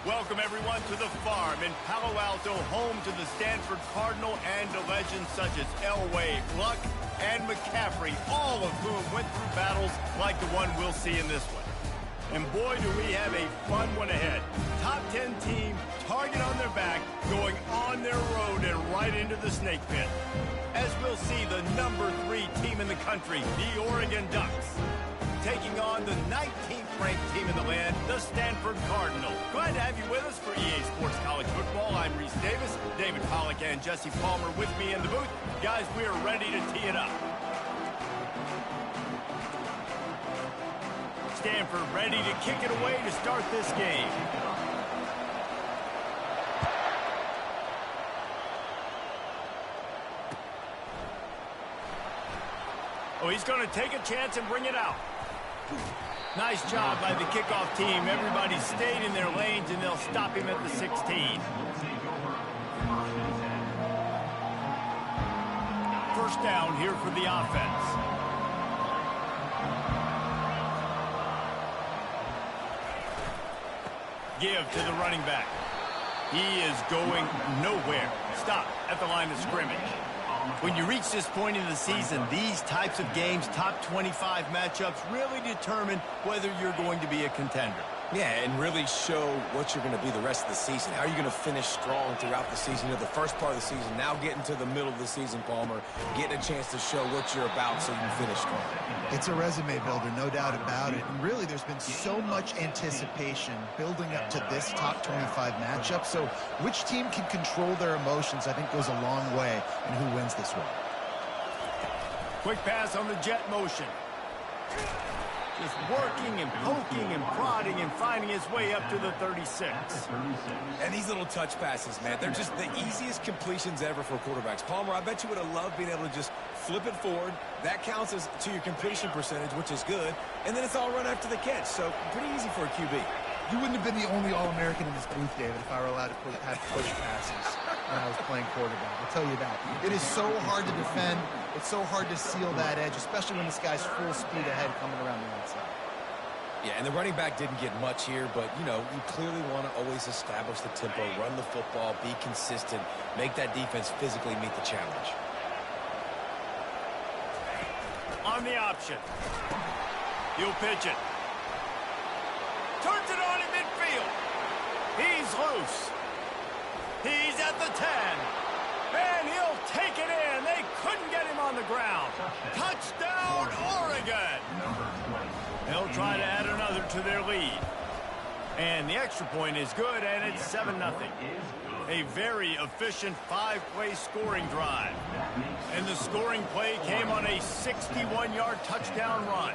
Welcome, everyone, to the farm in Palo Alto, home to the Stanford Cardinal and to legends such as Elway, Luck, and McCaffrey, all of whom went through battles like the one we'll see in this one. And boy, do we have a fun one ahead. Top 10 team, target on their back, going on their road and right into the snake pit. As we'll see, the number 3 team in the country, the Oregon Ducks, taking on the 19th ranked team in the land, the Stanford Cardinal. Glad to have you with us for EA Sports College Football. I'm Reese Davis, David Pollack and Jesse Palmer with me in the booth. Guys, we are ready to tee it up. Stanford ready to kick it away to start this game. Oh, he's going to take a chance and bring it out. Nice job by the kickoff team. Everybody stayed in their lanes, and they'll stop him at the 16. First down here for the offense. Give to the running back. He is going nowhere. Stop at the line of scrimmage. When you reach this point in the season, these types of games, top 25 matchups, really determine whether you're going to be a contender. Yeah, and really show what you're going to be the rest of the season. How are you going to finish strong throughout the season? You know, the first part of the season, now getting to the middle of the season, Palmer, getting a chance to show what you're about so you can finish strong. It's a resume builder, no doubt about it. And really, there's been so much anticipation building up to this top 25 matchup. So which team can control their emotions, I think, goes a long way in who wins this one. Quick pass on the jet motion. Just working and poking and prodding and finding his way up to the 36. And these little touch passes, man, they're just the easiest completions ever for quarterbacks. Palmer, I bet you would have loved being able to just flip it forward. That counts as to your completion percentage, which is good. And then it's all run after the catch, so pretty easy for a QB. You wouldn't have been the only All-American in this booth, David, if I were allowed to have push passes when I was playing quarterback. I'll tell you that. It is so hard to defend. It's so hard to seal that edge, especially when this guy's full speed ahead coming around the outside. Yeah, and the running back didn't get much here, but, you know, you clearly want to always establish the tempo, run the football, be consistent, make that defense physically meet the challenge. On the option. He'll pitch it. Turns it on in midfield. He's loose. He's at the 10. And he'll take it in. They couldn't get him on the ground. Touchdown, Oregon. They'll try to add another to their lead. And the extra point is good, and it's 7-0. A very efficient 5-play scoring drive. And the scoring play came on a 61-yard touchdown run.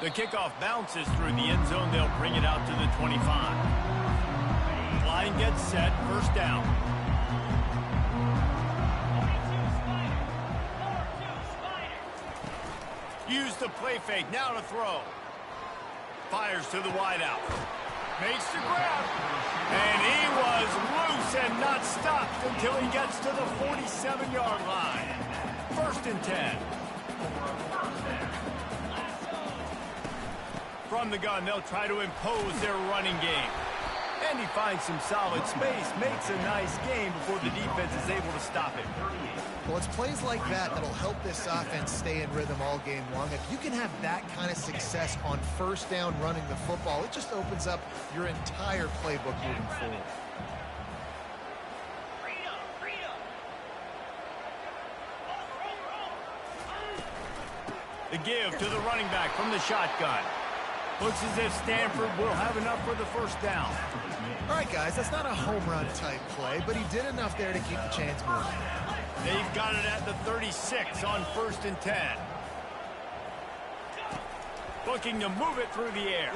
The kickoff bounces through the end zone. They'll bring it out to the 25. Line gets set. First down. Use the play fake. Now to throw. Fires to the wideout. Makes the grab. And he was loose and not stopped until he gets to the 47-yard line. First and 10. From the gun, they'll try to impose their running game. And he finds some solid space, makes a nice game before the defense is able to stop him. Well, it's plays like that that'll help this offense stay in rhythm all game long. If you can have that kind of success on first down running the football, it just opens up your entire playbook moving forward. The give to the running back from the shotgun. Looks as if Stanford will have enough for the first down. All right, guys, that's not a home run type play, but he did enough there to keep the chains moving. They've got it at the 36 on first and 10. Looking to move it through the air.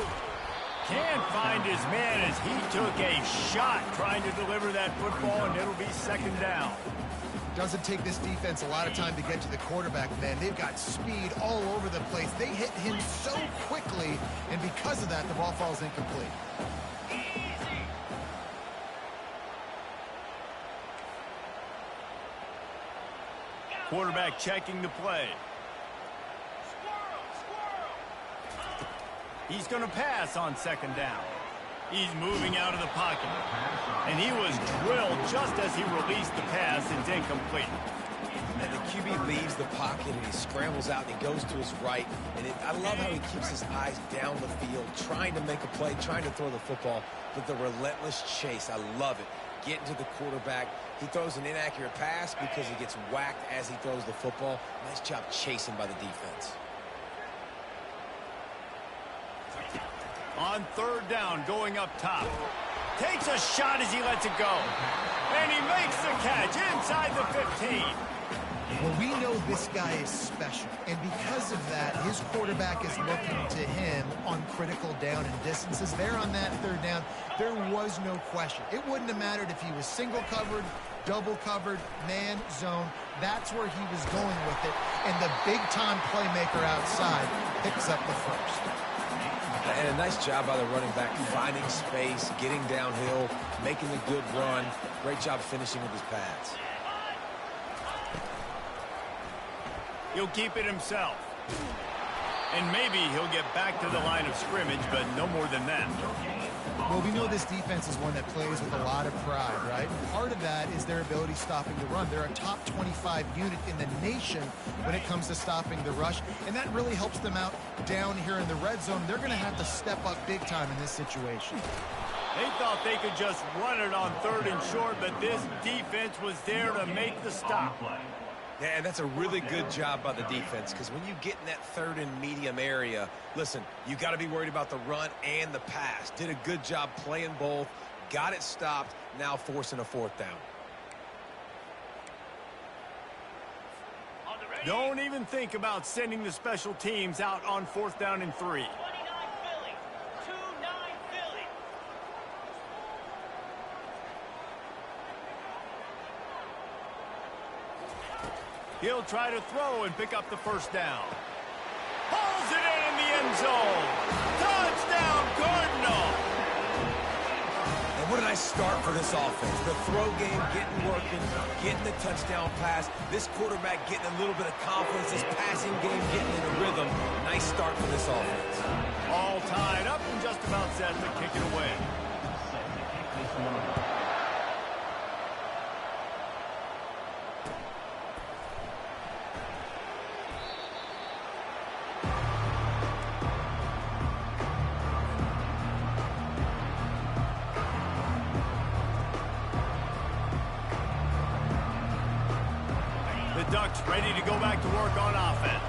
Can't find his man as he took a shot trying to deliver that football, and it'll be second down. Doesn't take this defense a lot of time to get to the quarterback, man. They've got speed all over the place. They hit him so quickly, and because of that, the ball falls incomplete. Quarterback checking the play. He's going to pass on second down. He's moving out of the pocket. And he was drilled just as he released the pass. It's incomplete. And the QB leaves the pocket and he scrambles out and he goes to his right. And I love how he keeps his eyes down the field, trying to make a play, trying to throw the football. But the relentless chase, I love it. Getting to the quarterback. He throws an inaccurate pass because he gets whacked as he throws the football. Nice job chasing by the defense. On third down, going up top. Takes a shot as he lets it go. And he makes the catch inside the 15. Well, we know this guy is special, and because of that, his quarterback is looking to him on critical down and distances. There on that third down, there was no question. It wouldn't have mattered if he was single covered, double covered, man, zone. That's where he was going with it, and the big-time playmaker outside picks up the first. And a nice job by the running back, finding space, getting downhill, making a good run. Great job finishing with his pads. He'll keep it himself. And maybe he'll get back to the line of scrimmage, but no more than that. Well, we know this defense is one that plays with a lot of pride, right? Part of that is their ability stopping the run. They're a top 25 unit in the nation when it comes to stopping the rush, and that really helps them out down here in the red zone. They're going to have to step up big time in this situation. They thought they could just run it on third and short, but this defense was there to make the stop. Yeah, and that's a really good job by the defense, because when you get in that third and medium area, listen, you got to be worried about the run and the pass. Did a good job playing both, got it stopped, now forcing a fourth down. Don't even think about sending the special teams out on fourth down and 3. He'll try to throw and pick up the first down. Pulls it in the end zone. Touchdown, Cardinal. And what a nice start for this offense. The throw game getting working, getting the touchdown pass. This quarterback getting a little bit of confidence. This passing game getting in a rhythm. Nice start for this offense. All tied up and just about set to kick it away. Ducks ready to go back to work on offense.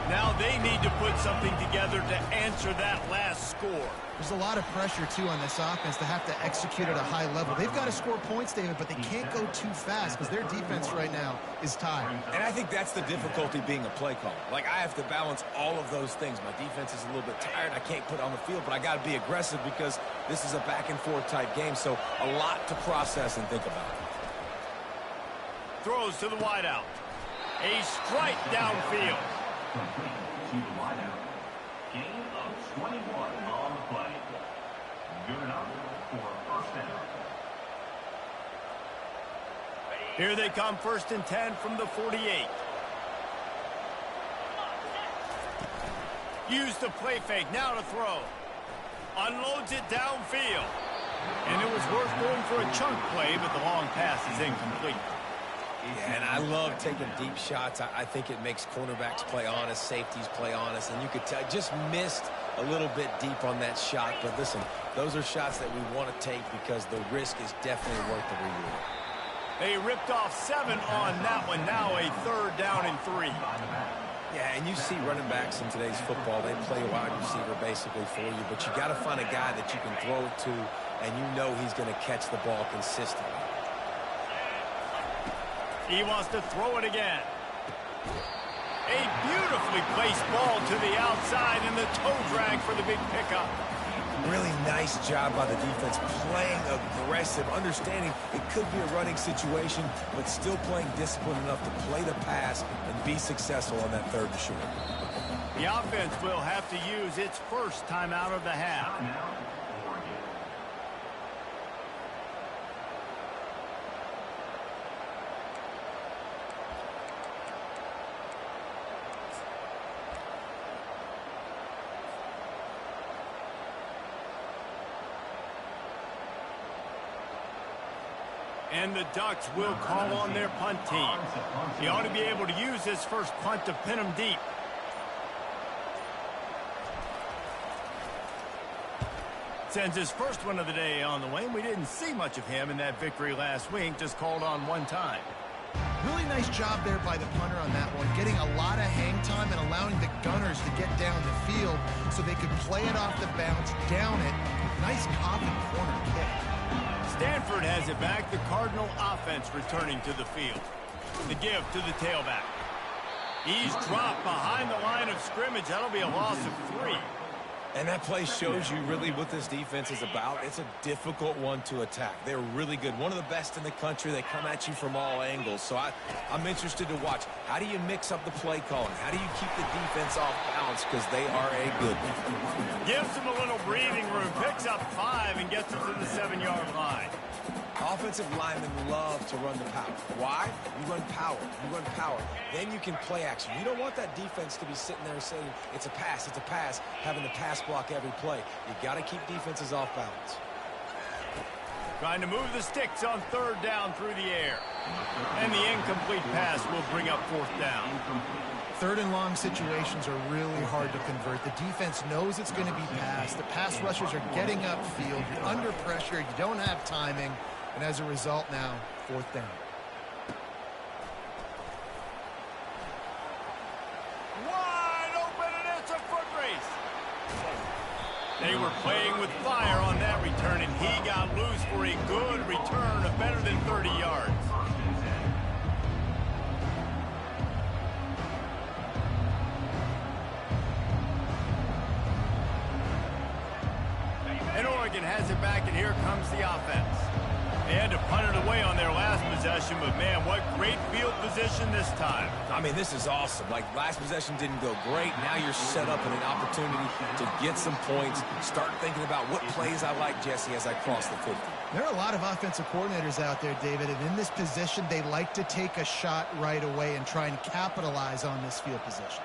Now they need to put something together to answer that last score. There's a lot of pressure, too, on this offense to have to execute at a high level. They've got to score points, David, but they can't go too fast because their defense right now is tired. And I think that's the difficulty being a play caller. Like, I have to balance all of those things. My defense is a little bit tired. I can't put it on the field, but I got to be aggressive because this is a back-and-forth type game, so a lot to process and think about. Throws to the wideout. A strike downfield. To the wideout. Gain of 21 on the play. Good enough for first down. Here they come, 1st and 10 from the 48. Use the play fake, now to throw. Unloads it downfield. And it was worth going for a chunk play, but the long pass is incomplete. Yeah, and I love taking deep shots. I think it makes cornerbacks play honest, safeties play honest, and you could tell just missed a little bit deep on that shot. But listen, those are shots that we want to take because the risk is definitely worth the reward. They ripped off 7 on that one. Now a 3rd down and 3. Yeah, and you see running backs in today's football, they play wide receiver basically for you, but you got to find a guy that you can throw it to, and you know he's going to catch the ball consistently. He wants to throw it again. A beautifully placed ball to the outside and the toe drag for the big pickup. Really nice job by the defense, playing aggressive, understanding it could be a running situation, but still playing disciplined enough to play the pass and be successful on that 3rd and short. The offense will have to use its first timeout of the half. And the Ducks will call on their punt team. He ought to be able to use this first punt to pin them deep. Sends his first one of the day on the way. We didn't see much of him in that victory last week, just called on one time. Really nice job there by the punter on that one, getting a lot of hang time and allowing the Gunners to get down the field so they could play it off the bounce, down it. Nice coffin corner kick. Stanford has it back. The Cardinal offense returning to the field. The give to the tailback. He's dropped behind the line of scrimmage. That'll be a loss of 3. And that play shows you really what this defense is about. It's a difficult one to attack. They're really good. One of the best in the country. They come at you from all angles. So I'm interested to watch. How do you mix up the play calling? How do you keep the defense off balance? Because they are a good one. Gives them a little breathing room. Picks up 5 and gets them to the 7-yard line. Offensive linemen love to run the power. Why? You run power. You run power. Then you can play action. You don't want that defense to be sitting there saying, it's a pass, having to pass block every play. You got to keep defenses off balance. Trying to move the sticks on 3rd down through the air. And the incomplete pass will bring up 4th down. 3rd and long situations are really hard to convert. The defense knows it's going to be passed. The pass rushers are getting upfield. You're under pressure. You don't have timing. And as a result now, 4th down. Wide open, and it's a foot race. They were playing with fire on that return, and he got loose for a good return of better than 30 yards. And Oregon has it back, and here comes the offense. They had to punt it away on their last possession, but man, what great field position this time. I mean, this is awesome. Like, last possession didn't go great. Now you're set up in an opportunity to get some points. Start thinking about what plays I like, Jesse, as I cross the 50. There are a lot of offensive coordinators out there, David, and in this position, they like to take a shot right away and try and capitalize on this field position.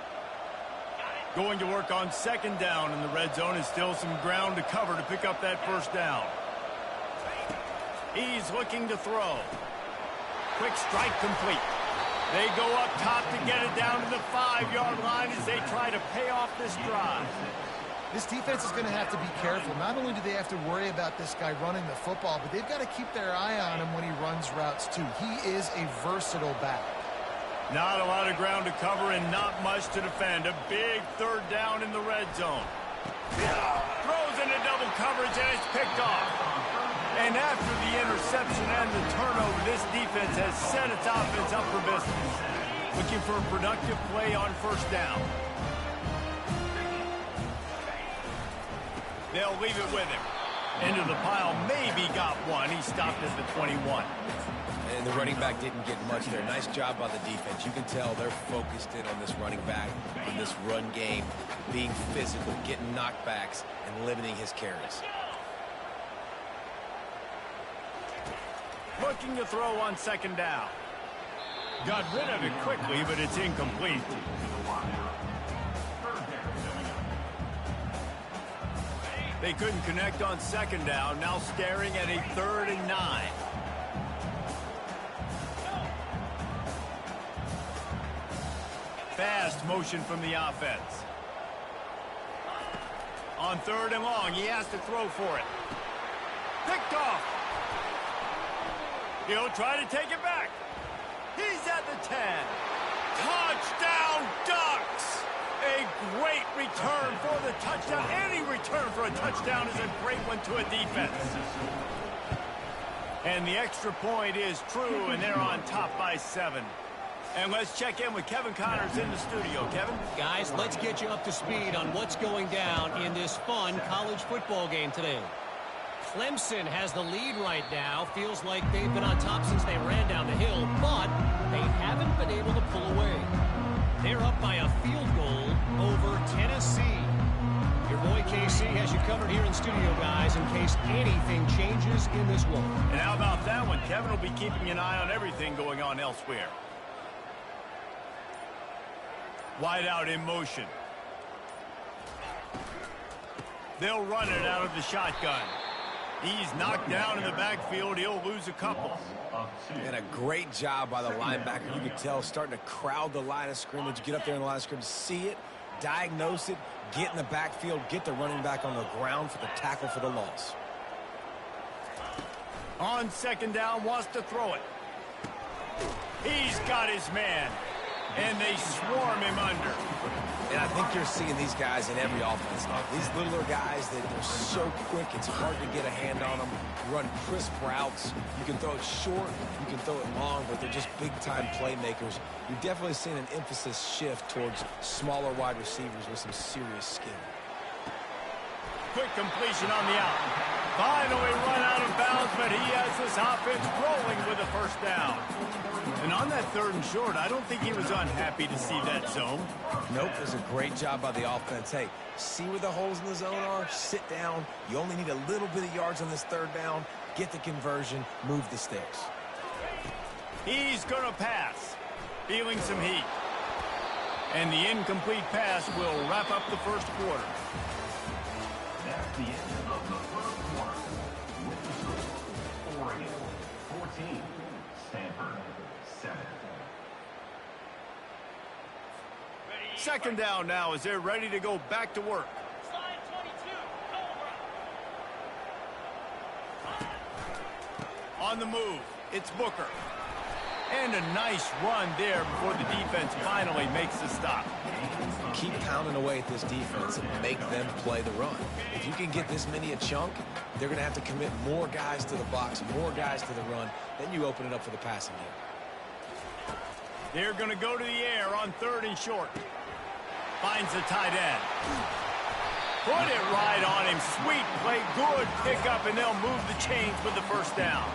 Going to work on 2nd down in the red zone, and still some ground to cover to pick up that 1st down. He's looking to throw. Quick strike complete. They go up top to get it down to the 5-yard line as they try to pay off this drive. This defense is going to have to be careful. Not only do they have to worry about this guy running the football, but they've got to keep their eye on him when he runs routes too. He is a versatile back. Not a lot of ground to cover and not much to defend. A big 3rd down in the red zone. Throws into double coverage and it's picked off. And after the interception and the turnover, this defense has set its offense up for business. Looking for a productive play on 1st down. They'll leave it with him. Into the pile, maybe got one. He stopped at the 21. And the running back didn't get much there. Nice job by the defense. You can tell they're focused in on this running back, on this run game, being physical, getting knockbacks, and limiting his carries. Looking to throw on 2nd down. Got rid of it quickly, but it's incomplete. They couldn't connect on 2nd down. Now staring at a 3rd and 9. Fast motion from the offense. On 3rd and long, he has to throw for it. Picked off. He'll try to take it back. He's at the 10. Touchdown, Ducks! A great return for the touchdown. Any return for a touchdown is a great one to a defense. And the extra point is true, and they're on top by 7. And let's check in with Kevin Connors in the studio. Kevin? Guys, let's get you up to speed on what's going down in this fun college football game today. Clemson has the lead right now. Feels like they've been on top since they ran down the hill, but they haven't been able to pull away. They're up by a field goal over Tennessee. Your boy KC has you covered here in studio, guys, in case anything changes in this one. And how about that one? Kevin will be keeping an eye on everything going on elsewhere. Wide out in motion. They'll run it out of the shotgun. He's knocked down in the backfield. He'll lose a couple. And a great job by the linebacker. You can tell starting to crowd the line of scrimmage, get up there in the line of scrimmage, see it, diagnose it, get in the backfield, get the running back on the ground for the tackle for the loss. On second down, wants to throw it. He's got his man, and they swarm him under. And I think you're seeing these guys in every offense now. These littler guys, they're so quick, it's hard to get a hand on them. Run crisp routes. You can throw it short, you can throw it long, but they're just big-time playmakers. You've definitely seen an emphasis shift towards smaller wide receivers with some serious skill. Quick completion on the out. Finally run out of bounds, but he has this offense rolling with a first down. And on that 3rd and short, I don't think he was unhappy to see that zone. Nope, it was a great job by the offense. Hey, see where the holes in the zone are, sit down. You only need a little bit of yards on this 3rd down. Get the conversion, move the sticks. He's going to pass, feeling some heat. And the incomplete pass will wrap up the first quarter. That's the end of the first quarter. With the score, Oregon 14, Stanford 7. Second down now as they're ready to go back to work. Slide 22, Cobra. On the move, it's Booker. And a nice run there before the defense finally makes the stop. Keep pounding away at this defense and make them play the run. If you can get this many a chunk, they're going to have to commit more guys to the box, more guys to the run. Then you open it up for the passing game. They're going to go to the air on 3rd and short. Finds the tight end. Put it right on him. Sweet play, good pickup, and they'll move the chains with the first down.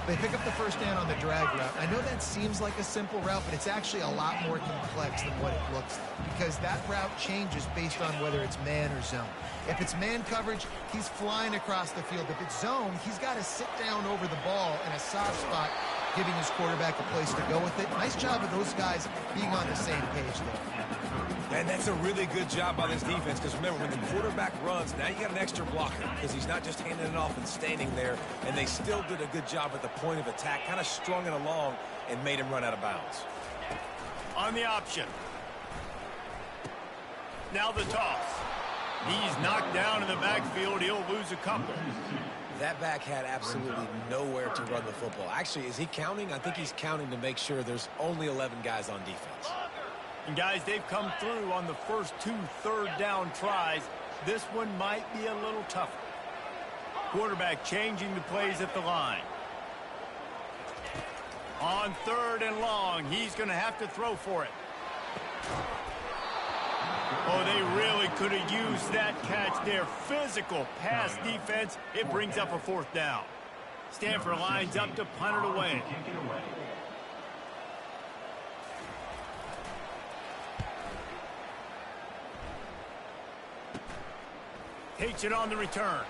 They pick up the first down on the drag route. I know that seems like a simple route, but it's actually a lot more complex than what it looks like because that route changes based on whether it's man or zone. If it's man coverage, he's flying across the field. If it's zone, he's got to sit down over the ball in a soft spot, giving his quarterback a place to go with it. Nice job of those guys being on the same page there. And that's a really good job by this defense because remember, when the quarterback runs, now you got an extra blocker because he's not just handing it off and standing there, and they still did a good job at the point of attack, kind of strung it along and made him run out of bounds. On the option. Now the toss. He's knocked down in the backfield. He'll lose a couple. That back had absolutely nowhere to run the football. Actually, is he counting? I think he's counting to make sure there's only 11 guys on defense. And guys, they've come through on the first 2 3rd down tries. This one might be a little tougher. Quarterback changing the plays at the line. On 3rd and long, he's going to have to throw for it. Oh, they really could have used that catch there. Physical pass defense. It brings up a 4th down. Stanford lines up to punt it away. Takes it on the return.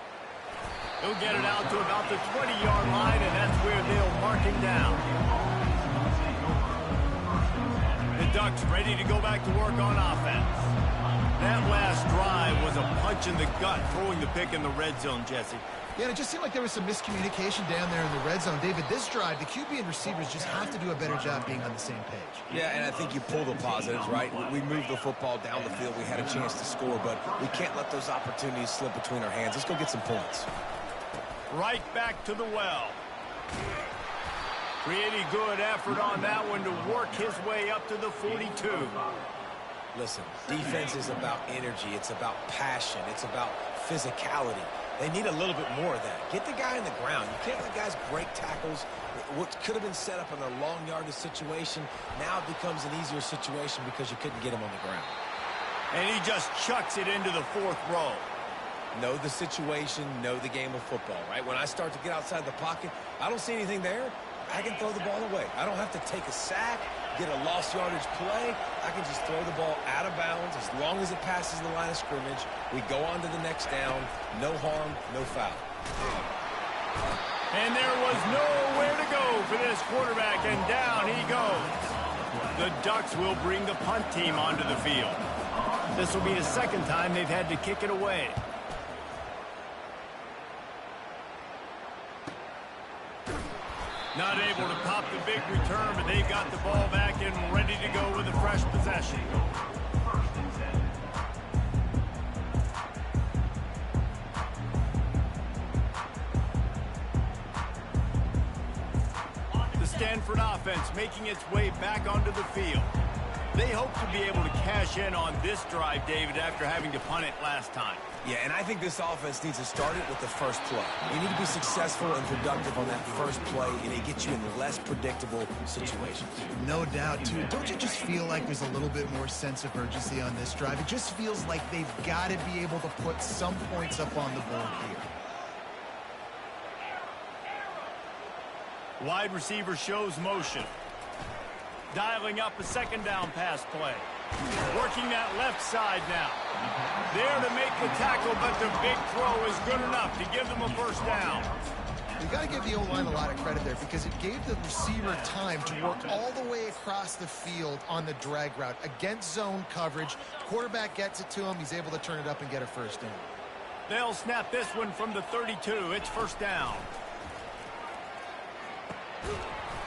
He'll get it out to about the 20-yard line, and that's where they'll mark him down. The Ducks ready to go back to work on offense. That last drive was a punch in the gut, throwing the pick in the red zone, Jesse. Yeah, and it just seemed like there was some miscommunication down there in the red zone. David, this drive, the QB and receivers just have to do a better job being on the same page. Yeah, and I think you pull the positives, right? We moved the football down the field. We had a chance to score, but we can't let those opportunities slip between our hands. Let's go get some points. Right back to the well. Pretty good effort on that one to work his way up to the 42. Listen, defense is about energy. It's about passion. It's about physicality. They need a little bit more of that. Get the guy in the ground. You can't let guys break tackles. What could have been set up in a long yardage situation, now it becomes an easier situation because you couldn't get him on the ground. And he just chucks it into the 4th row. Know the situation, know the game of football, right? When I start to get outside the pocket, I don't see anything there. I can throw the ball away. I don't have to take a sack, get a lost yardage play. I can just throw the ball out of bounds as long as it passes the line of scrimmage. We go on to the next down. No harm, no foul. And there was nowhere to go for this quarterback, and down he goes. The Ducks will bring the punt team onto the field. This will be the second time they've had to kick it away. Not able to pop the big return, but they've got the ball back and ready to go with a fresh possession. First and 10. The Stanford offense making its way back onto the field. They hope to be able to cash in on this drive, David, after having to punt it last time. Yeah, and I think this offense needs to start it with the first play. You need to be successful and productive on that first play, and it gets you in less predictable situations. No doubt, too. Don't you just feel like there's a little bit more sense of urgency on this drive? It just feels like they've got to be able to put some points up on the board here. Wide receiver shows motion. Dialing up a second down pass play. Working that left side now. There to make the tackle, but the big throw is good enough to give them a first down. You got to give the O-line a lot of credit there because it gave the receiver time to work all the way across the field on the drag route against zone coverage. Quarterback gets it to him. He's able to turn it up and get a first down. They'll snap this one from the 32. It's first down.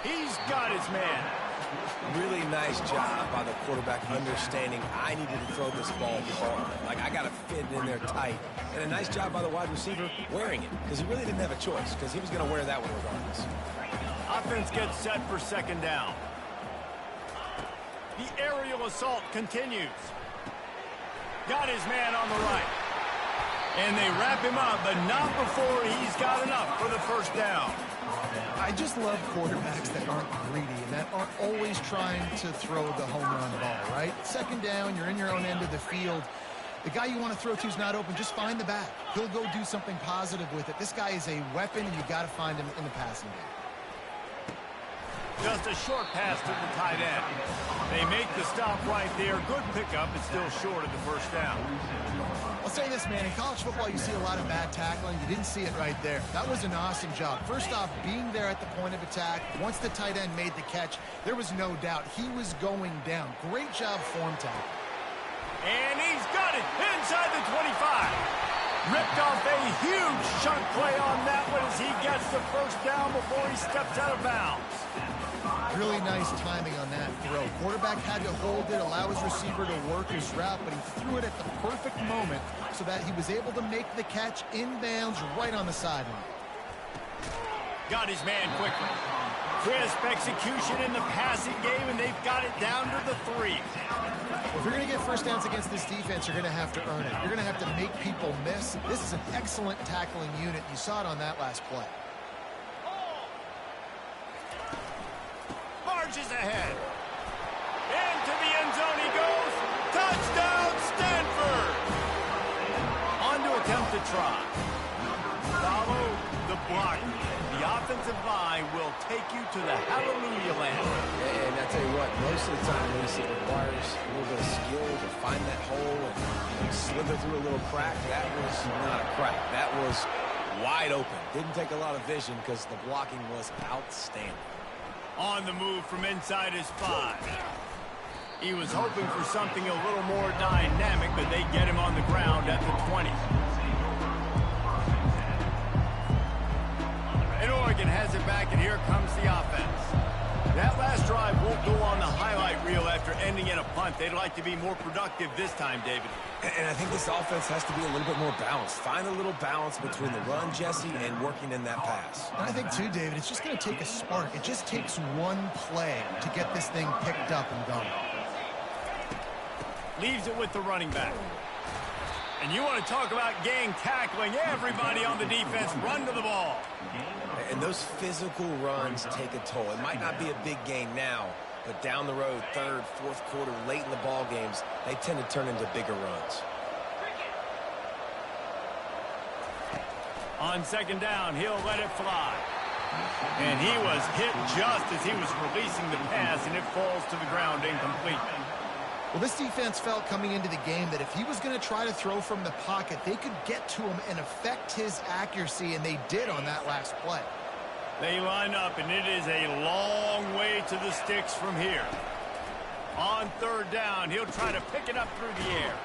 He's got his man. Really nice job by the quarterback understanding I needed to throw this ball far. Like, I got to fit it in there tight. And a nice job by the wide receiver wearing it because he really didn't have a choice because he was going to wear that one regardless. Offense gets set for second down. The aerial assault continues. Got his man on the right. And they wrap him up, but not before he's got enough for the first down. I just love quarterbacks that aren't greedy and that aren't always trying to throw the home run ball, right? Second down, you're in your own end of the field. The guy you want to throw to is not open. Just find the back. He'll go do something positive with it. This guy is a weapon, and you got to find him in the passing game. Just a short pass to the tight end. They make the stop right there. Good pickup, but still short of the first down. I'll say this, man. In college football, you see a lot of bad tackling. You didn't see it right there. That was an awesome job. First off, being there at the point of attack. Once the tight end made the catch, there was no doubt he was going down. Great job form tackle. And he's got it inside the 25. Ripped off a huge chunk play on that one as he gets the first down before he steps out of bounds. Really nice timing on that throw. Quarterback had to hold it, allow his receiver to work his route, but he threw it at the perfect moment so that he was able to make the catch inbounds right on the sideline. Got his man quickly. Crisp execution in the passing game, and they've got it down to the 3. If you're going to get first downs against this defense, you're going to have to earn it. You're going to have to make people miss. This is an excellent tackling unit. You saw it on that last play. Marches ahead. Into the end zone he goes. Touchdown, Stanford! On to attempt to try. Follow the block. The offensive line will take you to the hallelujah land. And I tell you what, most of the time, Reese, it requires a little bit of skill to find that hole and slither through a little crack. That was not a crack. That was wide open. Didn't take a lot of vision because the blocking was outstanding. On the move from inside his 5. He was hoping for something a little more dynamic, but they get him on the ground at the 20. And Oregon has it back, and here comes the offense. That last drive won't go on the highlight reel after ending in a punt. They'd like to be more productive this time, David. And I think this offense has to be a little bit more balanced. Find a little balance between the run, Jesse, and working in that pass. And I think, too, David, it's just going to take a spark. It just takes one play to get this thing picked up and going. Leaves it with the running back. And you want to talk about gang tackling. Everybody on the defense run to the ball. And those physical runs take a toll. It might not be a big gain now, but down the road, third, fourth quarter, late in the ball games, they tend to turn into bigger runs. On second down, he'll let it fly. And he was hit just as he was releasing the pass, and it falls to the ground incomplete. Well, this defense felt coming into the game that if he was going to try to throw from the pocket, they could get to him and affect his accuracy, and they did on that last play. They line up, and it is a long way to the sticks from here. On third down, he'll try to pick it up through the air.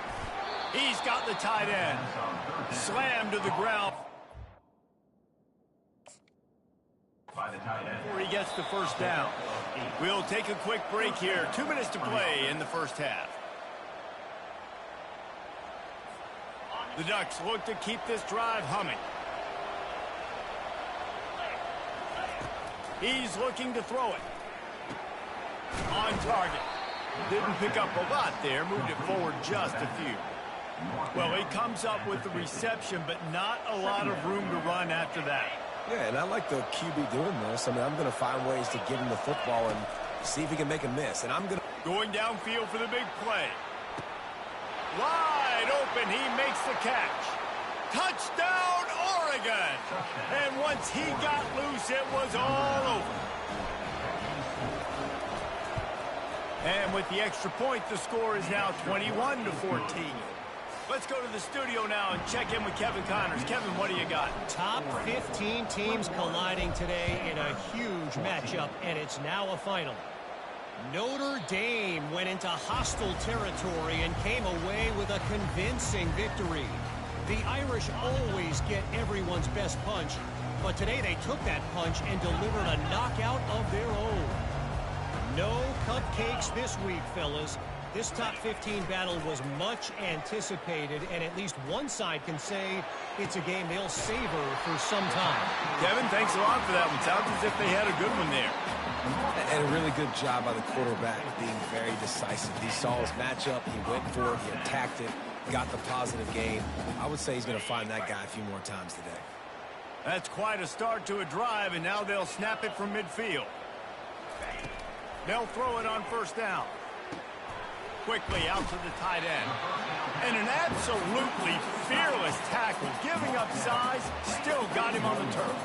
He's got the tight end. Slammed to the ground. By the tight end. Before he gets the first down. We'll take a quick break here. 2 minutes to play in the first half. The Ducks look to keep this drive humming. He's looking to throw it. On target. Didn't pick up a lot there. Moved it forward just a few. Well, he comes up with the reception, but not a lot of room to run after that. Yeah, and I like the QB doing this. I mean, I'm going to find ways to give him the football and see if he can make a miss. And I'm going to... Going downfield for the big play. Wide open. He makes the catch. Touchdown, Oregon. And once he got loose, it was all over. And with the extra point, the score is now 21-14. Let's go to the studio now and check in with Kevin Connors. Kevin, what do you got? Top 15 teams colliding today in a huge matchup, and it's now a final. Notre Dame went into hostile territory and came away with a convincing victory. The Irish always get everyone's best punch, but today they took that punch and delivered a knockout of their own. No cupcakes this week, fellas. This top 15 battle was much anticipated, and at least one side can say it's a game they'll savor for some time. Kevin, thanks a lot for that one. Sounds as if they had a good one there. And a really good job by the quarterback being very decisive. He saw his matchup, he went for it, he attacked it, got the positive gain. I would say he's going to find that guy a few more times today. That's quite a start to a drive, and now they'll snap it from midfield. They'll throw it on first down. Quickly out to the tight end. And an absolutely fearless tackle. Giving up size, still got him on the turf.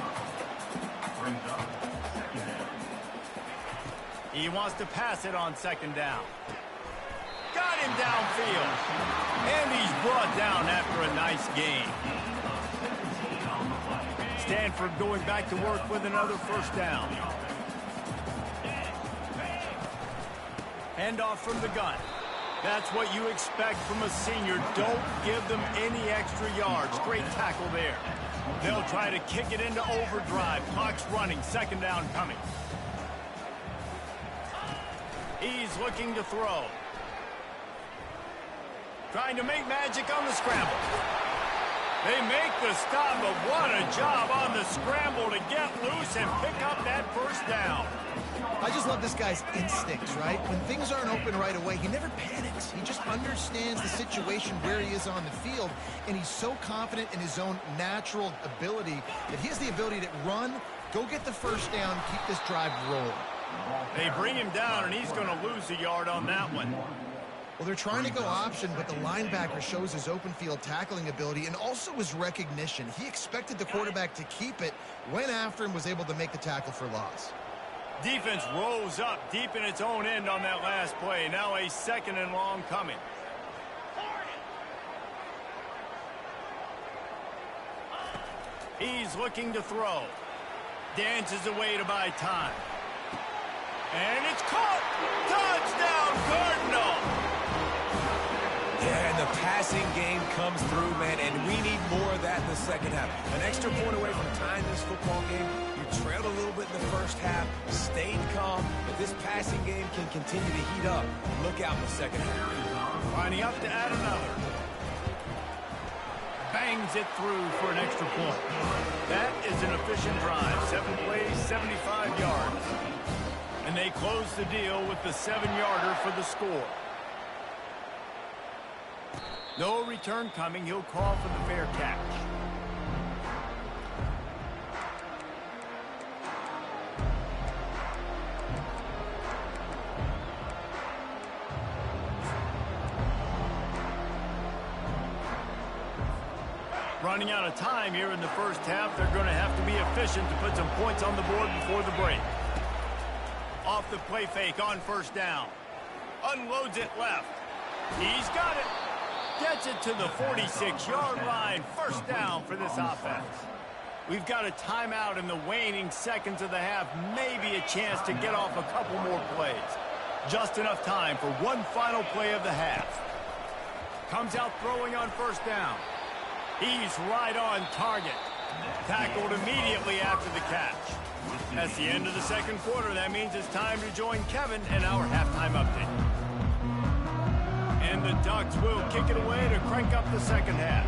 He wants to pass it on second down. Got him downfield. And he's brought down after a nice gain. Stanford going back to work with another first down. Handoff from the gun. That's what you expect from a senior. Don't give them any extra yards. Great tackle there. They'll try to kick it into overdrive. Clock's running. Second down coming. He's looking to throw. Trying to make magic on the scramble. They make the stop, but what a job on the scramble to get loose and pick up that first down. I just love this guy's instincts, right? When things aren't open right away, he never panics. He just understands the situation where he is on the field, and he's so confident in his own natural ability that he has the ability to run, go get the first down, keep this drive rolling. They bring him down, and he's going to lose a yard on that one. Well, they're trying to go option, but the linebacker shows his open field tackling ability and also his recognition. He expected the quarterback to keep it, went after him, was able to make the tackle for loss. Defense rose up deep in its own end on that last play. Now a second and long coming. He's looking to throw. Dances away to buy time. And it's caught. Touchdown, Cardinal. Yeah, and the passing game comes through, man, and we need more of that in the second half. An extra point away from tying this football game. You trailed a little bit in the first half, stayed calm, but this passing game can continue to heat up. Look out in the second half. Lining up to add another. Bangs it through for an extra point. That is an efficient drive. 7 plays, 75 yards. And they close the deal with the 7-yarder for the score. No return coming. He'll call for the fair catch. Running out of time here in the first half. They're going to have to be efficient to put some points on the board before the break. Off the play fake on first down. Unloads it left. He's got it. Gets it to the 46-yard line. First down for this offense. We've got a timeout in the waning seconds of the half. Maybe a chance to get off a couple more plays. Just enough time for one final play of the half. Comes out throwing on first down. He's right on target. Tackled immediately after the catch. That's the end of the second quarter. That means it's time to join Kevin in our halftime update. And the Ducks will kick it away to crank up the second half.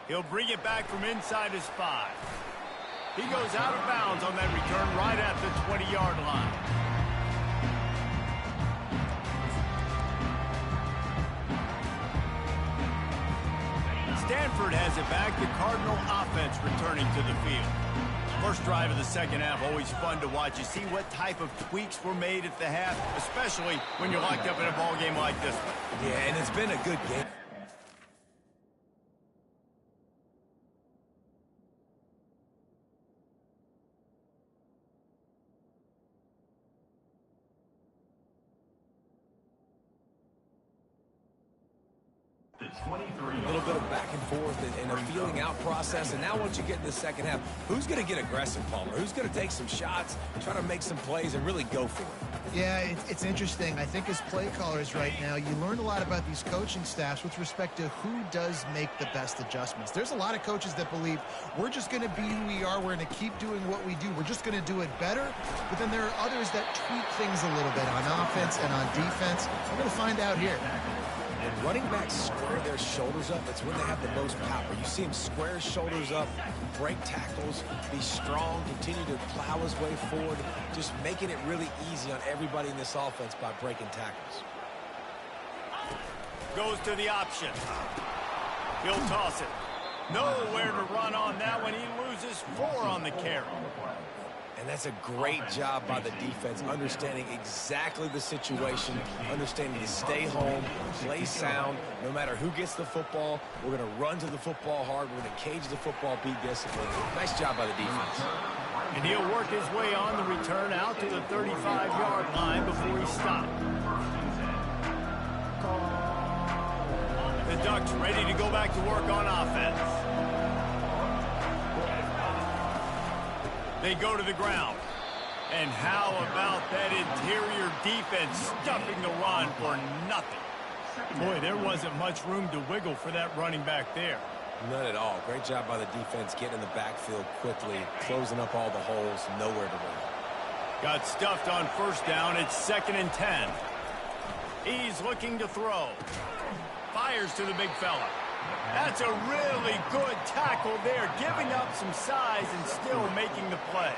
He'll bring it back from inside his 5. He goes out of bounds on that return right at the 20-yard line. Stanford has it back. The Cardinal offense returning to the field. First drive of the second half, always fun to watch. You see what type of tweaks were made at the half, especially when you're locked up in a ball game like this one. Yeah, and it's been a good game. A little bit of back and forth and a feeling out process. And now once you get in the second half, who's going to get aggressive, Palmer? Who's going to take some shots, try to make some plays, and really go for it? Yeah, it's interesting. I think as play callers right now, you learn a lot about these coaching staffs with respect to who does make the best adjustments. There's a lot of coaches that believe we're just going to be who we are. We're going to keep doing what we do. We're just going to do it better. But then there are others that tweak things a little bit on offense and on defense. We're going to find out here. When running backs square their shoulders up, it's when they have the most power. You see him square his shoulders up, break tackles, be strong, continue to plow his way forward, just making it really easy on everybody in this offense by breaking tackles. Goes to the option. He'll toss it. Nowhere to run on that one. He loses 4 on the carry. And that's a great job by the defense, understanding exactly the situation, understanding to stay home, play sound. No matter who gets the football, we're going to run to the football hard. We're going to cage the football, be disciplined. Nice job by the defense. And he'll work his way on the return out to the 35-yard line before he stopped. The Ducks ready to go back to work on offense. They go to the ground. And how about that interior defense stuffing the run for nothing? Boy, there wasn't much room to wiggle for that running back there. None at all. Great job by the defense getting in the backfield quickly, closing up all the holes, nowhere to run. Got stuffed on first down. It's 2nd and 10. He's looking to throw. Fires to the big fella. That's a really good tackle there, giving up some size and still making the play.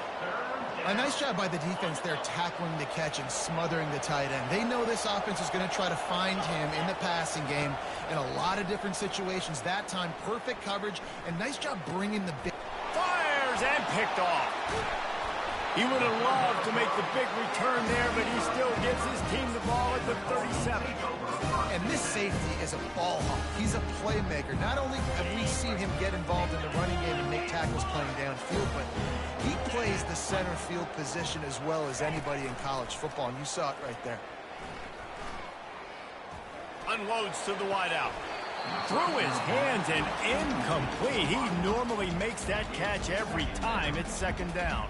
A nice job by the defense there, tackling the catch and smothering the tight end. They know this offense is going to try to find him in the passing game in a lot of different situations. That time, perfect coverage, and nice job bringing the big... Fires and picked off. He would have loved to make the big return there, but he still gives his team the ball at the 37. And this safety is a ball hawk. He's a playmaker. Not only have we seen him get involved in the running game and make tackles playing downfield, but he plays the center field position as well as anybody in college football, and you saw it right there. Unloads to the wideout. Through his hands and incomplete. He normally makes that catch every time. It's 2nd down.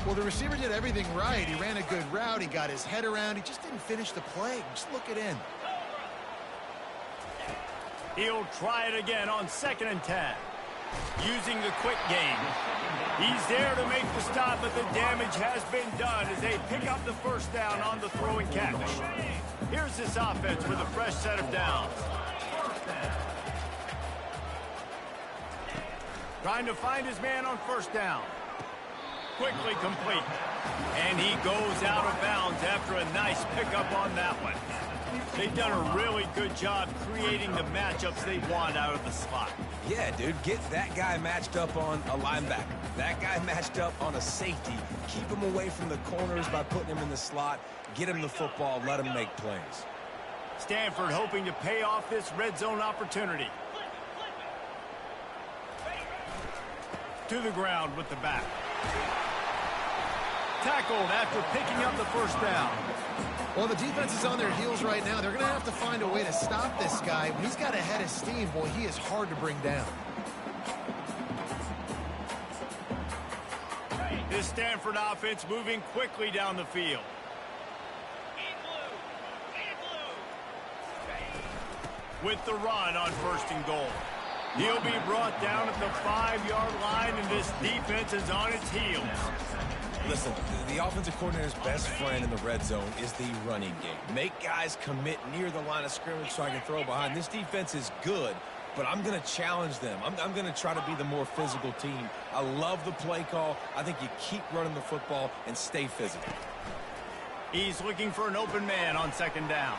Well, the receiver did everything right. He ran a good route. He got his head around. He just didn't finish the play. Just look it in. He'll try it again on 2nd and 10. Using the quick game. He's there to make the stop, but the damage has been done as they pick up the first down on the throw and catch. Here's this offense with a fresh set of downs. Trying to find his man on first down. Quickly complete. And he goes out of bounds after a nice pickup on that one. They've done a really good job creating the matchups they want out of the slot. Yeah, dude, get that guy matched up on a linebacker. That guy matched up on a safety. Keep him away from the corners by putting him in the slot. Get him the football. Let him make plays. Stanford hoping to pay off this red zone opportunity. To the ground with the back. Tackled after picking up the first down. Well, the defense is on their heels right now. They're going to have to find a way to stop this guy. When he's got a head of steam, boy, he is hard to bring down. This Stanford offense moving quickly down the field. with the run on 1st and goal. He'll be brought down at the 5-yard line, and this defense is on its heels. Listen, the offensive coordinator's best friend in the red zone is the running game. Make guys commit near the line of scrimmage so I can throw behind. This defense is good, but I'm going to challenge them. I'm going to try to be the more physical team. I love the play call. I think you keep running the football and stay physical. He's looking for an open man on 2nd down.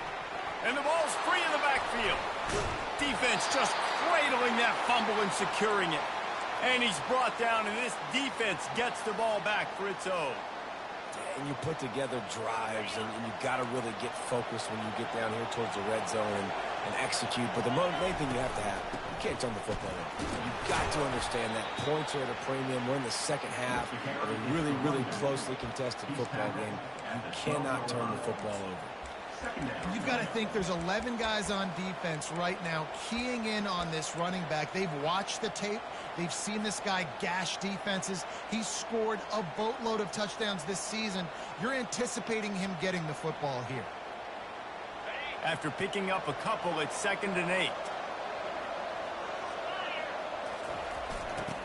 And the ball's free in the backfield. Defense just cradling that fumble and securing it. And he's brought down, and this defense gets the ball back for its own. And you put together drives, and you got to really get focused when you get down here towards the red zone and execute. But the main thing you have to have, you can't turn the football over. You've got to understand that points are at a premium. We're in the 2nd half of a really, really closely contested football game. You cannot turn the football over. You've got to think there's 11 guys on defense right now keying in on this running back. They've watched the tape. They've seen this guy gash defenses. He's scored a boatload of touchdowns this season. You're anticipating him getting the football here. After picking up a couple, it's 2nd and 8.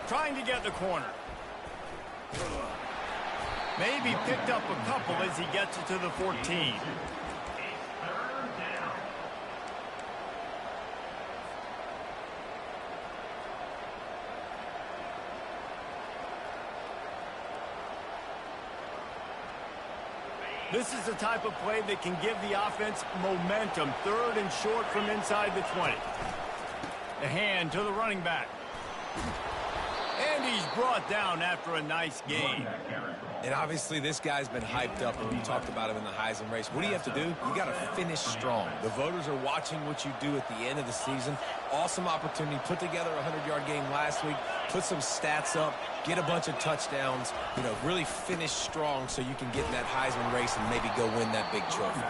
Trying to get the corner. Maybe picked up a couple as he gets it to the 14. This is the type of play that can give the offense momentum. 3rd and short from inside the 20. The hand to the running back. And he's brought down after a nice gain. And obviously this guy's been hyped up, and we talked about him in the Heisman race. What do you have to do? You got to finish strong. The voters are watching what you do at the end of the season. Awesome opportunity. Put together a 100-yard game last week. Put some stats up. Get a bunch of touchdowns. You know, really finish strong so you can get in that Heisman race and maybe go win that big trophy.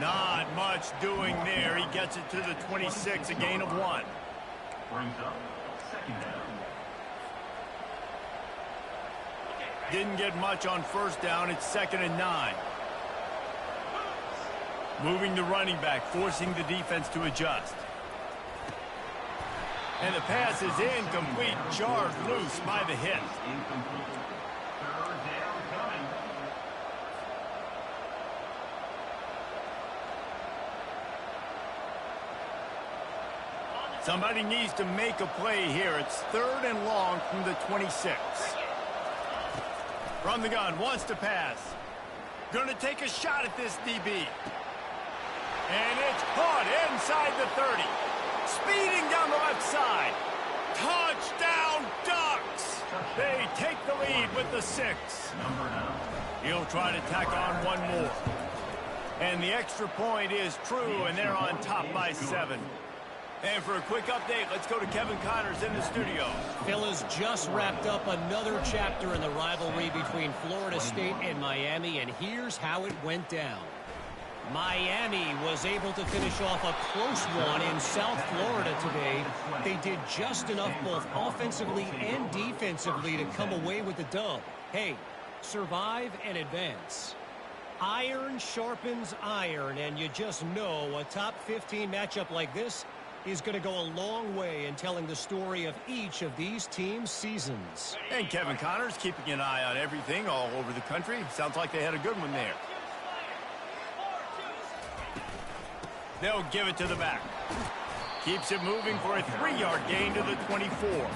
Not much doing there. He gets it to the 26, a gain of 1. Brings up 2nd down. Didn't get much on 1st down. It's 2nd and 9. Moving the running back, forcing the defense to adjust. And the pass is incomplete, jarred loose by the hit. Incomplete. 3rd down coming. Somebody needs to make a play here. It's 3rd and long from the 26. From the gun, wants to pass. Going to take a shot at this DB. And it's caught inside the 30. Speeding down the left side. Touchdown Ducks! They take the lead with the 6. He'll try to tack on one more. And the extra point is true, and they're on top by 7. And for a quick update, let's go to Kevin Connors in the studio. Fellas, just wrapped up another chapter in the rivalry between Florida State and Miami, and here's how it went down. Miami was able to finish off a close one in South Florida today. They did just enough both offensively and defensively to come away with the dub. Hey, survive and advance. Iron sharpens iron, and you just know a top 15 matchup like this is going to go a long way in telling the story of each of these teams' seasons. And Kevin Connors keeping an eye on everything all over the country. Sounds like they had a good one there. They'll give it to the back. Keeps it moving for a 3-yard gain to the 24.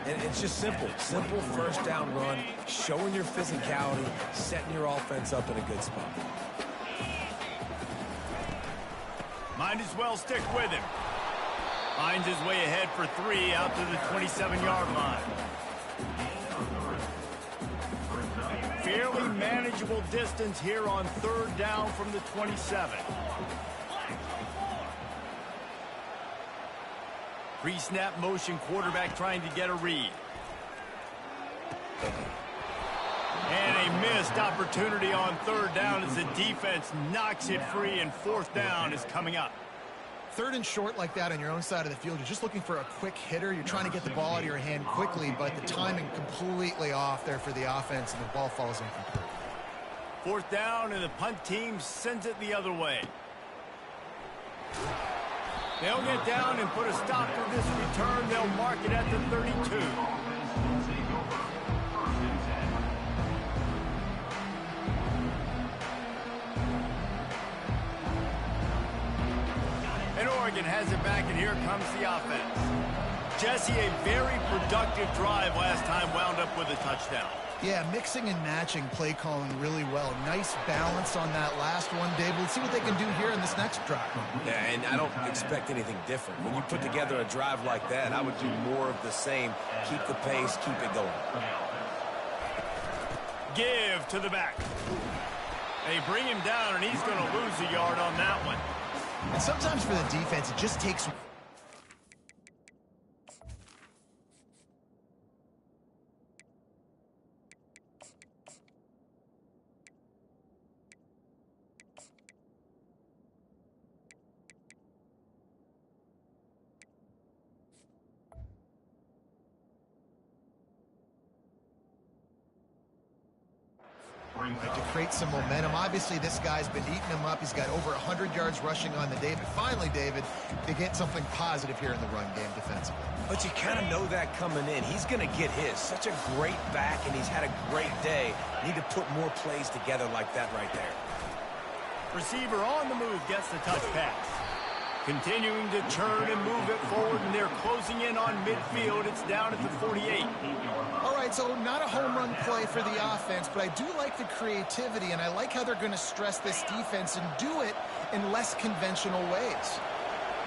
And it's just simple. Simple 1st down run, showing your physicality, setting your offense up in a good spot. Might as well stick with him. Finds his way ahead for 3 out to the 27-yard line. Fairly manageable distance here on 3rd down from the 27. Pre-snap motion, quarterback trying to get a read. And a missed opportunity on 3rd down as the defense knocks it free, and 4th down is coming up. 3rd and short like that on your own side of the field, you're just looking for a quick hitter. You're trying to get the ball out of your hand quickly, but the timing completely off there for the offense, and the ball falls incomplete. 4th down, and the punt team sends it the other way. They'll get down and put a stop to this return. They'll mark it at the 32. And Oregon has it back, and here comes the offense. Jesse, a very productive drive last time, wound up with a touchdown. Yeah, mixing and matching play calling really well. Nice balance on that last one, Dave. Let's see what they can do here in this next drive. Yeah, and I don't expect anything different. When you put together a drive like that, I would do more of the same. Keep the pace, keep it going. Give to the back. They bring him down, and he's going to lose a yard on that one. And sometimes for the defense, it just takes... to create some momentum. Obviously, this guy's been eating him up. He's got over 100 yards rushing on the day. But finally, David, they get something positive here in the run game defensively. But you kind of know that coming in. He's going to get his. Such a great back, and he's had a great day. Need to put more plays together like that right there. Receiver on the move gets the touch pass. Continuing to churn and move it forward, and they're closing in on midfield. It's down at the 48. All right, so not a home run play for the offense, but I do like the creativity, and I like how they're going to stress this defense and do it in less conventional ways.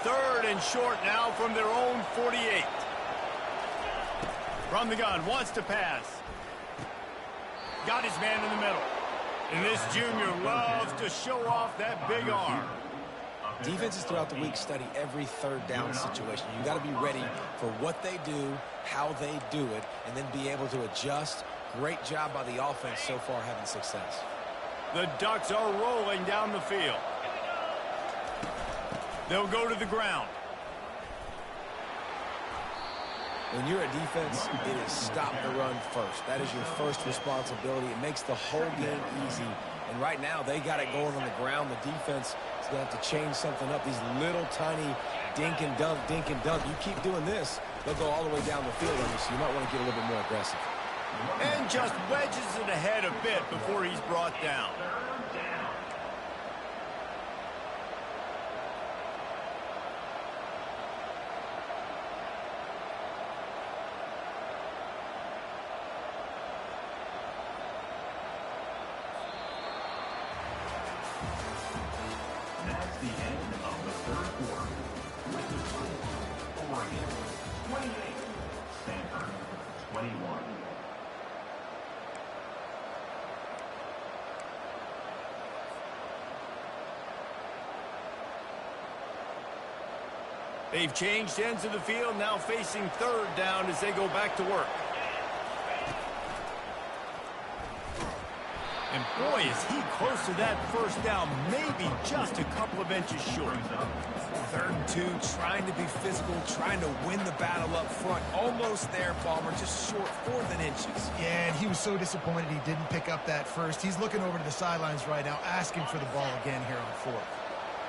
Third and short now from their own 48. From the gun, wants to pass. Got his man in the middle. And this junior loves to show off that big arm. Defenses throughout the week study every third down situation. You got to be ready for what they do, how they do it, and then be able to adjust. Great job by the offense so far having success. The Ducks are rolling down the field. They'll go to the ground. When you're a defense, it is stop the run first. That is your first responsibility. It makes the whole game easy. And right now, they got it going on the ground. The defense is going to have to change something up. These little tiny dink and dunk, dink and dunk. You keep doing this, they'll go all the way down the field on you, so you might want to get a little bit more aggressive. And just wedges it ahead a bit before he's brought down. That's the end of the third quarter. With the score, Oregon 28, Stanford 21. They've changed ends of the field, now facing third down as they go back to work. And boy, is he close to that first down, maybe just a couple of inches short. 3rd and 2, trying to be physical, trying to win the battle up front. Almost there, Palmer, just short 4 inches. Yeah, and he was so disappointed he didn't pick up that first. He's looking over to the sidelines right now, asking for the ball again here on 4th.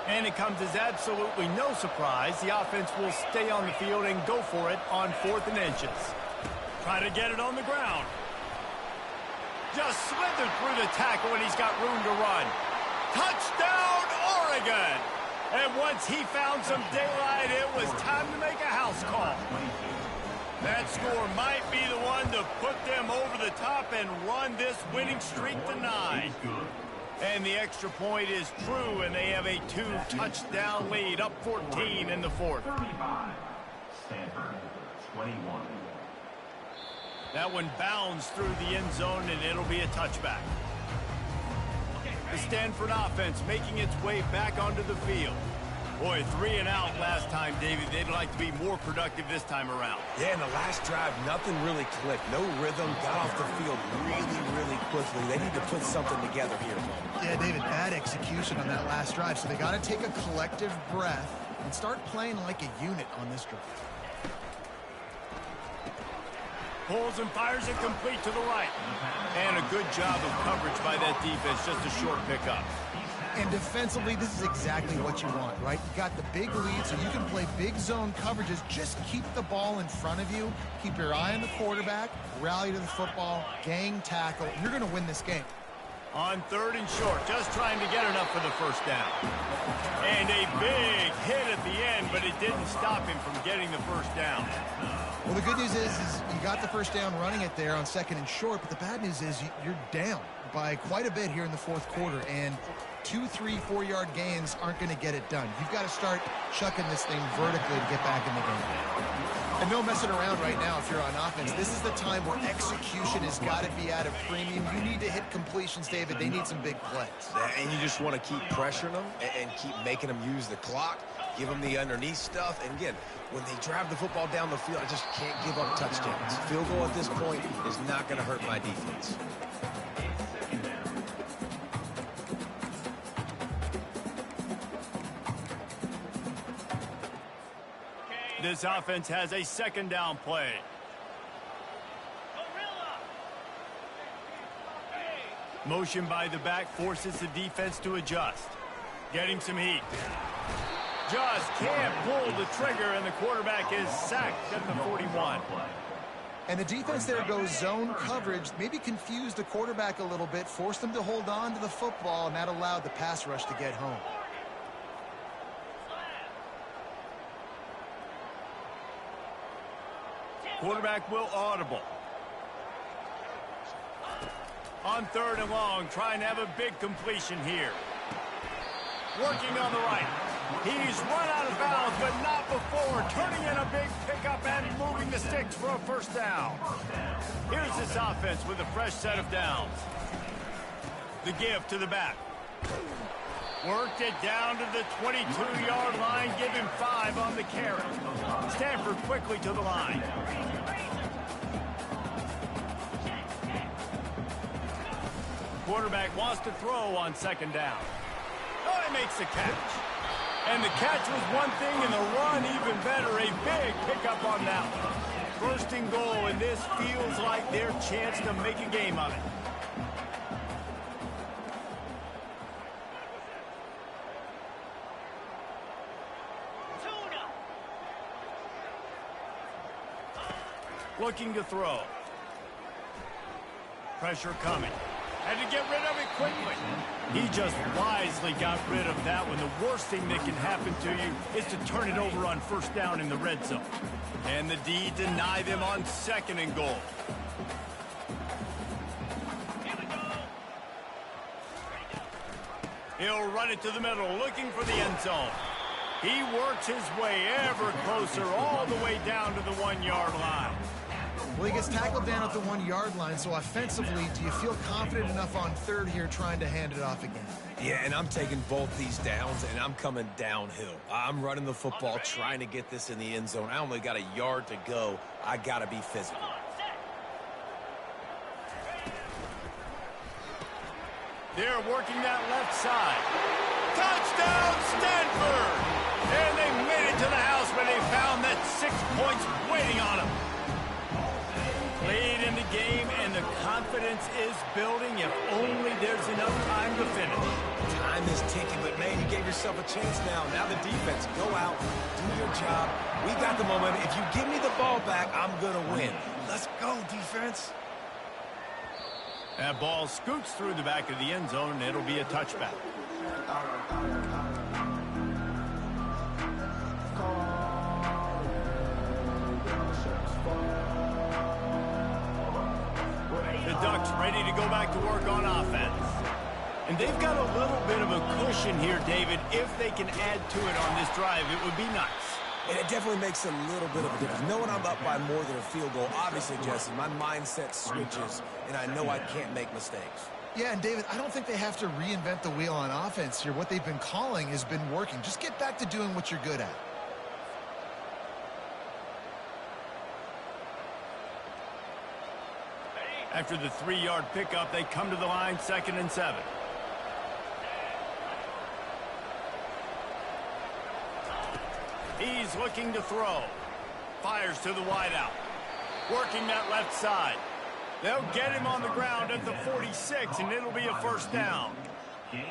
And it comes as absolutely no surprise. The offense will stay on the field and go for it on 4th and inches. Try to get it on the ground. Just slithered through the tackle, and he's got room to run. Touchdown, Oregon! And once he found some daylight, it was time to make a house call. That score might be the one to put them over the top and run this winning streak to 9. And the extra point is true, and they have a 2-touchdown lead, up 14 in the 4th. 35, Stanford 21. That one bounds through the end zone, and it'll be a touchback. The Stanford offense making its way back onto the field. Boy, 3 and out last time, David. They'd like to be more productive this time around. Yeah, in the last drive, nothing really clicked. No rhythm, got off the field really, really quickly. They need to put something together here. Yeah, David, bad execution on that last drive, so they got to take a collective breath and start playing like a unit on this drive. Pulls and fires it complete to the right. And a good job of coverage by that defense, just a short pickup. And defensively, this is exactly what you want, right? You got the big lead, so you can play big zone coverages. Just keep the ball in front of you. Keep your eye on the quarterback, rally to the football, gang tackle, and you're going to win this game. On 3rd and short, just trying to get enough for the first down. And a big hit at the end, but it didn't stop him from getting the first down. Well, the good news is you got the first down running it there on 2nd and short, but the bad news is you're down by quite a bit here in the 4th quarter, and 2, 3, 4-yard gains aren't going to get it done. You've got to start chucking this thing vertically to get back in the game. And no messing around right now if you're on offense. This is the time where execution has got to be at a premium. You need to hit completions, David. They need some big plays. And you just want to keep pressuring them and keep making them use the clock, give them the underneath stuff. And again, when they drive the football down the field, I just can't give up touchdowns. Field goal at this point is not going to hurt my defense. This offense has a 2nd down play. Motion by the back forces the defense to adjust. Getting some heat. Just can't pull the trigger, and the quarterback is sacked at the 41. And the defense there goes zone coverage, maybe confused the quarterback a little bit, forced them to hold on to the football, and that allowed the pass rush to get home. Quarterback will audible. On 3rd and long, trying to have a big completion here. Working on the right. He's run out of bounds, but not before. Turning in a big pickup and moving the sticks for a first down. Here's this offense with a fresh set of downs. The give to the back. Worked it down to the 22-yard line. Give him 5 on the carry. Stanford quickly to the line. Quarterback wants to throw on 2nd down. Oh, he makes the catch. And the catch was one thing, and the run even better. A big pickup on that one. 1st and goal, and this feels like their chance to make a game of it. Looking to throw. Pressure coming. Had to get rid of it quickly. He just wisely got rid of that one. The worst thing that can happen to you is to turn it over on 1st down in the red zone. And the D deny them on 2nd and goal. He'll run it to the middle, looking for the end zone. He works his way ever closer, all the way down to the 1-yard line. Well, he gets tackled down at the 1-yard line, so offensively, do you feel confident enough on 3rd here trying to hand it off again? Yeah, and I'm taking both these downs, and I'm coming downhill. I'm running the football, trying to get this in the end zone. I only got a yard to go. I got to be physical. They're working that left side. Touchdown, Stanford! And they made it to the house where they found that 6 points waiting on them. Late in the game, and the confidence is building. If only there's enough time to finish. Time is ticking, but man, you gave yourself a chance now. Now the defense, go out, do your job. We got the momentum. If you give me the ball back, I'm going to win. Let's go, defense. That ball scoots through the back of the end zone, and it'll be a touchback. The Ducks ready to go back to work on offense. And they've got a little bit of a cushion here, David. If they can add to it on this drive, it would be nice. And it definitely makes a little bit of a difference. Knowing I'm up by more than a field goal, obviously, Jesse, my mindset switches, and I know I can't make mistakes. Yeah, and David, I don't think they have to reinvent the wheel on offense here. What they've been calling has been working. Just get back to doing what you're good at. After the 3-yard pickup, they come to the line, 2nd and 7. He's looking to throw. Fires to the wideout. Working that left side. They'll get him on the ground at the 46, and it'll be a first down.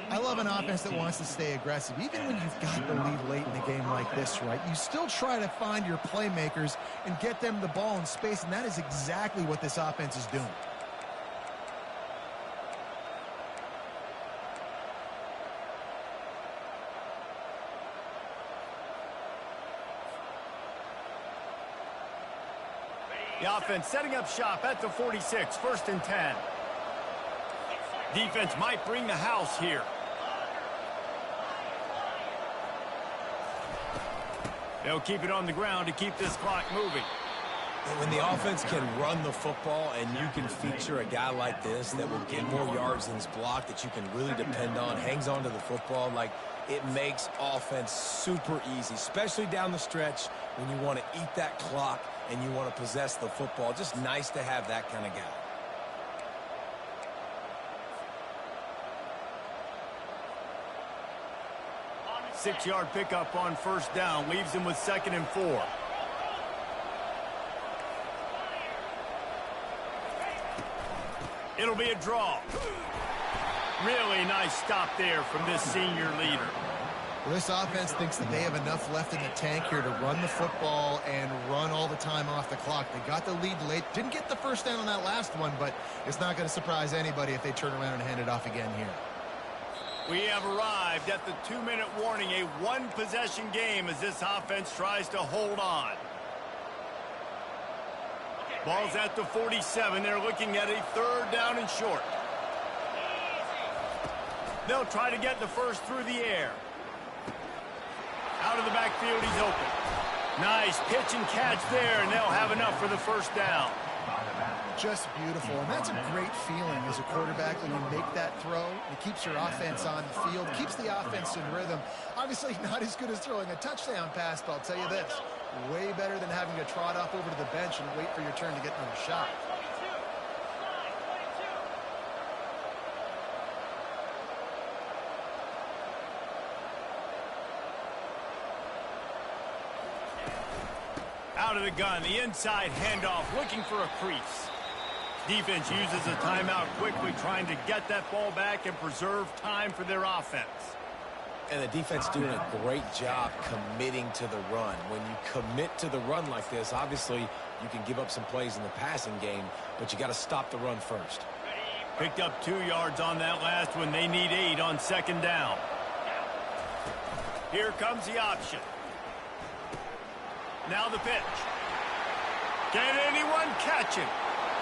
I love an offense that wants to stay aggressive. Even when you've got the lead late in the game like this, right, you still try to find your playmakers and get them the ball in space, and that is exactly what this offense is doing. The offense setting up shop at the 46, 1st and 10. Defense might bring the house here. They'll keep it on the ground to keep this clock moving. And when the offense can run the football and you can feature a guy like this that will get more yards than his block, that you can really depend on, hangs on to the football, like it makes offense super easy, especially down the stretch when you want to eat that clock and you want to possess the football. Just nice to have that kind of guy. Six-yard pickup on 1st down. Leaves him with 2nd and 4. It'll be a draw. Really nice stop there from this senior leader. Well, this offense thinks that they have enough left in the tank here to run the football and run all the time off the clock. They got the lead late. Didn't get the first down on that last one, but it's not going to surprise anybody if they turn around and hand it off again here. We have arrived at the 2-minute warning, a one-possession game as this offense tries to hold on. Ball's at the 47. They're looking at a 3rd down and short. They'll try to get the first through the air. Out of the backfield, he's open. Nice pitch and catch there, and they'll have enough for the 1st down. Just beautiful, and that's a great feeling as a quarterback when you make that throw. It keeps your offense on the field, keeps the offense in rhythm. Obviously not as good as throwing a touchdown pass, but I'll tell you this, way better than having to trot off over to the bench and wait for your turn to get another shot. Out of the gun, the inside handoff, looking for a crease. Defense uses a timeout quickly, trying to get that ball back and preserve time for their offense. And the defense doing a great job committing to the run. When you commit to the run like this, obviously you can give up some plays in the passing game, but you got to stop the run first. Picked up 2 yards on that last one. They need 8 on 2nd down. Here comes the option. Now the pitch. Can anyone catch him?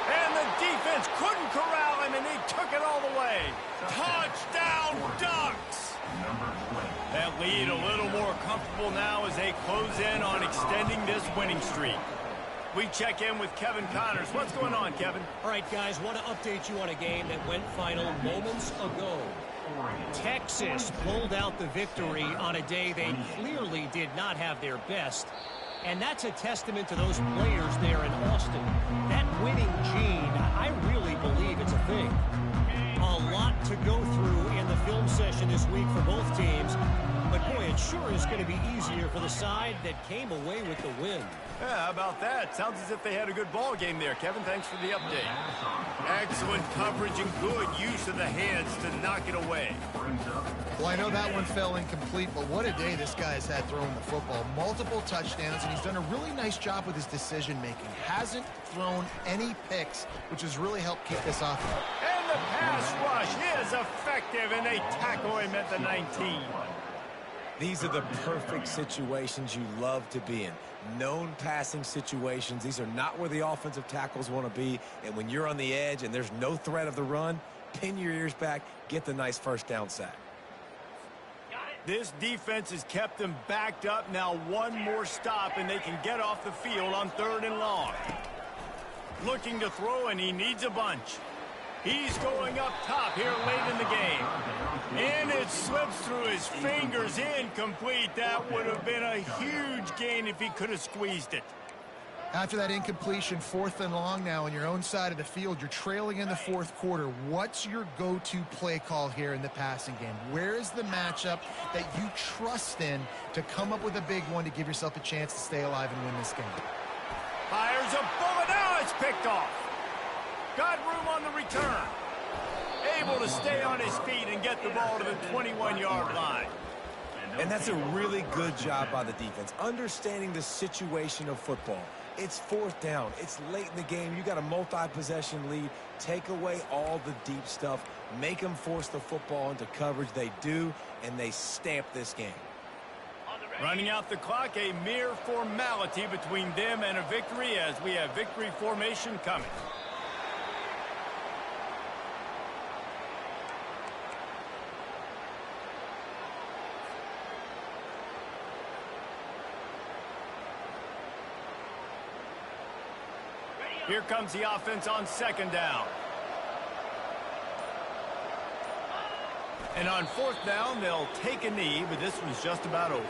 And the defense couldn't corral him, and he took it all the way. Touchdown, Ducks! That lead a little more comfortable now as they close in on extending this winning streak. We check in with Kevin Connors. What's going on, Kevin? All right, guys, want to update you on a game that went final moments ago. Texas pulled out the victory on a day they clearly did not have their best. And that's a testament to those players there in Austin. That winning gene, I really believe it's a thing. A lot to go through in the film session this week for both teams. But, boy, it sure is going to be easier for the side that came away with the win. Yeah, how about that? Sounds as if they had a good ball game there. Kevin, thanks for the update. Excellent coverage and good use of the hands to knock it away. Well, I know that one fell incomplete, but what a day this guy has had throwing the football. Multiple touchdowns, and he's done a really nice job with his decision-making. Hasn't thrown any picks, which has really helped keep this off. And the pass rush is effective, and they tackle him at the 19. These are the perfect situations you love to be in. Known passing situations. These are not where the offensive tackles want to be. And when you're on the edge and there's no threat of the run, pin your ears back, get the nice 1st down sack. This defense has kept them backed up. Now one more stop, and they can get off the field on 3rd and long. Looking to throw, and he needs a bunch. He's going up top here late in the game. And it slips through his fingers, incomplete. That would have been a huge gain if he could have squeezed it. After that incompletion, 4th and long now on your own side of the field, you're trailing in the 4th quarter. What's your go-to play call here in the passing game? Where is the matchup that you trust in to come up with a big one to give yourself a chance to stay alive and win this game? Fires a bullet. Now it's picked off. Got room on the return. able to stay on his feet and get the ball to the 21-yard line. And that's a really good job by the defense, understanding the situation of football. It's fourth down. It's late in the game. You got a multi-possession lead. Take away all the deep stuff. Make them force the football into coverage. They do, and they stamp this game. Running out the clock, a mere formality between them and a victory as we have victory formation coming. Here comes the offense on second down. And on fourth down, they'll take a knee, but this one's just about over.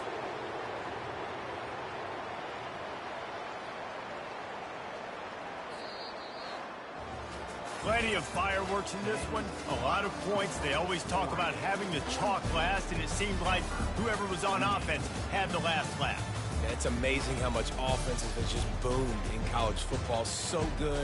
Plenty of fireworks in this one. A lot of points. They always talk about having the chalk last, and it seemed like whoever was on offense had the last laugh. It's amazing how much offense has just boomed in college football. So good.